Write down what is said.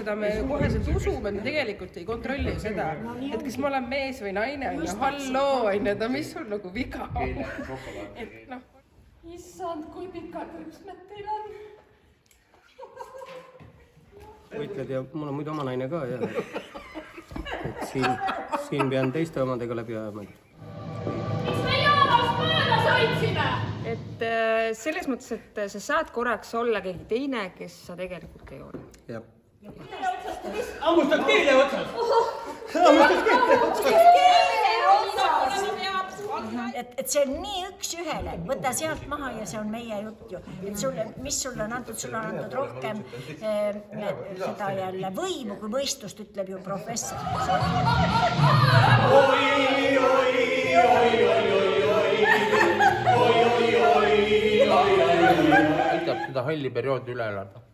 seda me koheselt usume, me tegelikult ei kontrolli seda, et kas ma olen mees või naine, halloo, mis sul nagu viga on. Et noh. Issand, kui pikad rüpsmed teil on. Võitled ja mul on muidu oma naine ka, jah. Et siin pean teiste omadega läbi ajama. Mis me jaamast mööda sõitsime? Et selles mõttes, et sa saad korraks olla keegi teine, kes sa tegelikult ei ole. Jah. Hammustad keele otsas! Et see on nii üks ühele, võta sealt maha ja see on meie jutt ju. Et mis sulle on antud rohkem seda jälle võimu kui mõistust, ütleb ju professor. Aitab seda halli perioodi üle elada.